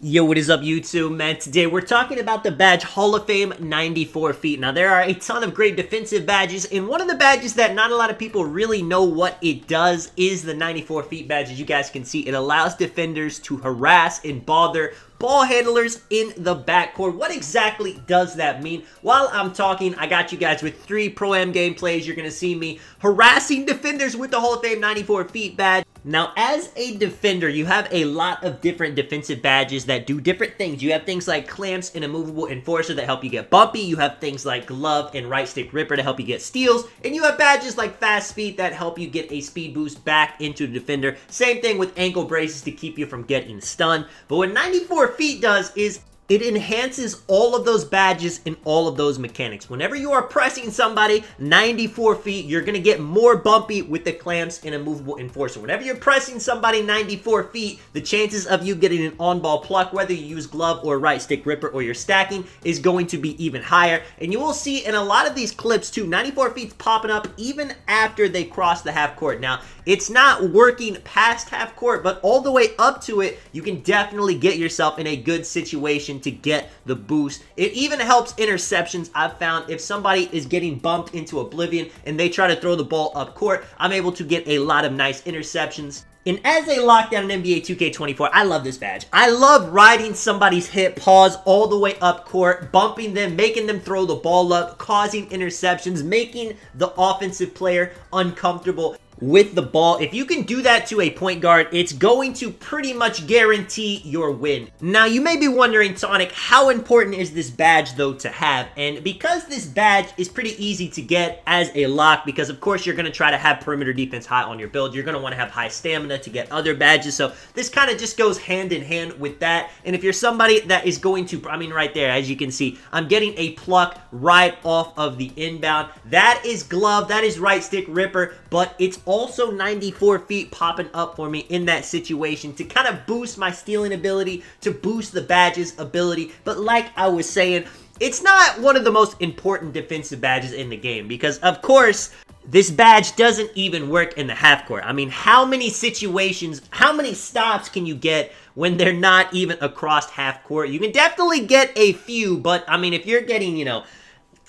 Yo, what is up YouTube, man? Today we're talking about the badge Hall of Fame 94 feet. Now there are a ton of great defensive badges, and one of the badges that not a lot of people really know what it does is the 94 feet badge. As you guys can see, it allows defenders to harass and bother ball handlers in the backcourt. What exactly does that mean? While I'm talking, I got you guys with 3 Pro-Am gameplays. You're going to see me harassing defenders with the Hall of Fame 94 feet badge. Now, as a defender, you have a lot of different defensive badges that do different things. You have things like Clamps and Immovable Enforcer that help you get bumpy. You have things like Glove and Right Stick Ripper to help you get steals. And you have badges like Fast Feet that help you get a speed boost back into the defender. Same thing with Ankle Braces to keep you from getting stunned. But what 94 feet does is it enhances all of those badges and all of those mechanics. Whenever you are pressing somebody 94 feet, you're going to get more bumpy with the Clamps and Immovable Enforcer. Whenever you're pressing somebody 94 feet, the chances of you getting an on-ball pluck, whether you use Glove or Right Stick Ripper or you're stacking, is going to be even higher. And you will see in a lot of these clips too, 94 feet's popping up even after they cross the half court. Now, it's not working past half court, but all the way up to it, you can definitely get yourself in a good situation to get the boost. It even helps interceptions. I've found if somebody is getting bumped into oblivion and they try to throw the ball up court, I'm able to get a lot of nice interceptions. And as a lockdown in NBA 2K24, I love this badge. I love riding somebody's hip, pause all the way up court, bumping them, making them throw the ball up, causing interceptions, making the offensive player uncomfortable with the ball. If you can do that to a point guard, it's going to pretty much guarantee your win. Now, you may be wondering, Sonic, how important is this badge, though, to have? And because this badge is pretty easy to get as a lock, because, of course, you're going to try to have perimeter defense high on your build. You're going to want to have high stamina to get other badges. So this kind of just goes hand in hand with that. And if you're somebody that is going to, I mean, right there, as you can see, I'm getting a pluck right off of the inbound. That is Glove. That is Right Stick Ripper. But it's also 94 feet popping up for me in that situation to kind of boost my stealing ability, to boost the badge's ability. But like I was saying, it's not one of the most important defensive badges in the game because, of course, this badge doesn't even work in the half court. I mean, how many situations, how many stops can you get when they're not even across half court? You can definitely get a few, but I mean, if you're getting,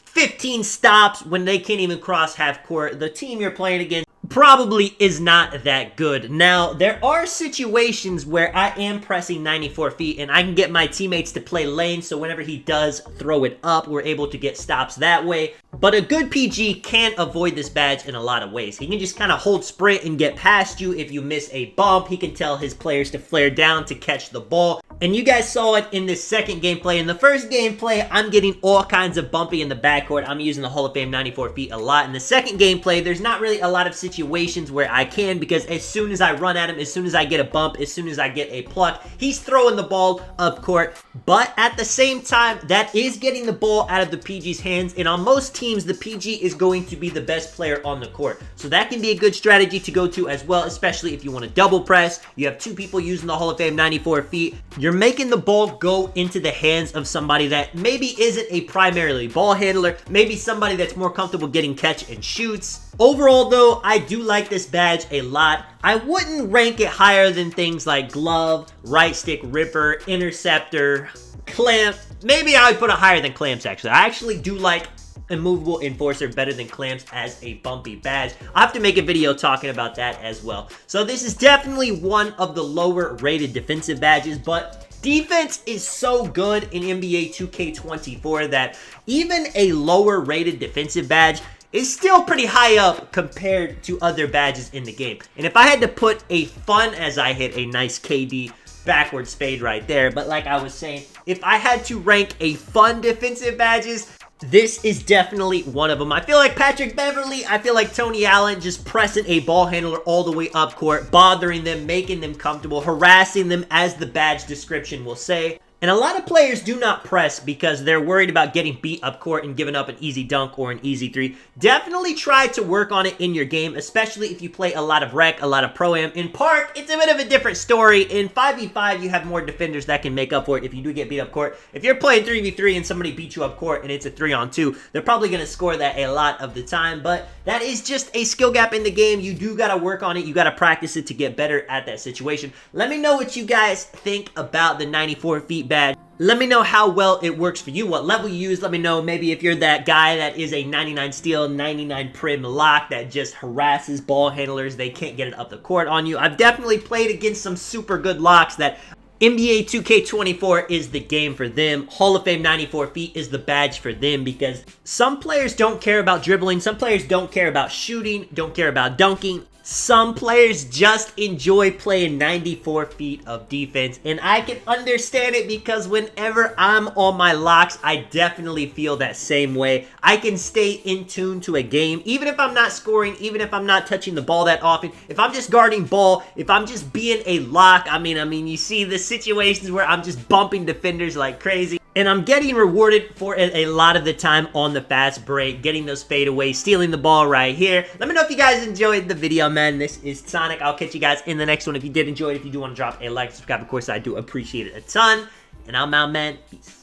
15 stops when they can't even cross half court, the team you're playing against probably is not that good. Now, there are situations where I am pressing 94 feet and I can get my teammates to play lane, so whenever he does throw it up, we're able to get stops that way. But a good PG can avoid this badge in a lot of ways. He can just kind of hold sprint and get past you if you miss a bump. He can tell his players to flare down to catch the ball. And you guys saw it in this second gameplay. In the first gameplay, I'm getting all kinds of bumpy in the backcourt. I'm using the Hall of Fame 94 feet a lot. In the second gameplay, there's not really a lot of situations where I can, because as soon as I run at him, as soon as I get a bump, as soon as I get a pluck, he's throwing the ball up court. But at the same time, that is getting the ball out of the PG's hands. And on most teams, the PG is going to be the best player on the court. So that can be a good strategy to go to as well, especially if you want to double press. You have 2 people using the Hall of Fame 94 feet. You're making the ball go into the hands of somebody that maybe isn't a primarily ball handler, maybe somebody that's more comfortable getting catch and shoots. Overall, though, I do like this badge a lot. I wouldn't rank it higher than things like Glove, Right Stick Ripper, Interceptor, Clamp. Maybe I would put it higher than Clamps, actually. I actually do like Immovable Enforcer better than Clamps as a bumpy badge. I'll have to make a video talking about that as well. So this is definitely one of the lower rated defensive badges, but defense is so good in NBA 2K24 that even a lower rated defensive badge is still pretty high up compared to other badges in the game. And if I had to put a fun, as I hit a nice KD backwards fade right there, but like I was saying, if I had to rank a fun defensive badges, this is definitely one of them. I feel like Patrick Beverly, I feel like Tony Allen, just pressing a ball handler all the way up court, bothering them, making them comfortable, harassing them, as the badge description will say. And a lot of players do not press because they're worried about getting beat up court and giving up an easy dunk or an easy three. Definitely try to work on it in your game, especially if you play a lot of rec, a lot of pro-am. In park, it's a bit of a different story. In 5v5, you have more defenders that can make up for it if you do get beat up court. If you're playing 3v3 and somebody beats you up court and it's a 3-on-2, they're probably going to score that a lot of the time, but that is just a skill gap in the game. You do got to work on it. You got to practice it to get better at that situation. Let me know what you guys think about the 94 feet badge. Let me know how well it works for you, what level you use. Let me know maybe if you're that guy that is a 99 steal, 99 prim lock that just harasses ball handlers. They can't get it up the court on you. I've definitely played against some super good locks that NBA 2K24 is the game for them. Hall of Fame 94 feet is the badge for them because some players don't care about dribbling. Some players don't care about shooting, don't care about dunking. Some players just enjoy playing 94 feet of defense, and I can understand it because whenever I'm on my locks, I definitely feel that same way. I can stay in tune to a game, even if I'm not scoring, even if I'm not touching the ball that often. If I'm just guarding ball, if I'm just being a lock, I mean, you see the situations where I'm just bumping defenders like crazy. And I'm getting rewarded for it a lot of the time on the fast break, getting those fadeaways, stealing the ball right here. Let me know if you guys enjoyed the video, man. This is Sonic. I'll catch you guys in the next one. If you did enjoy it, if you do want to drop a like, subscribe, of course, I do appreciate it a ton. And I'm out, man. Peace.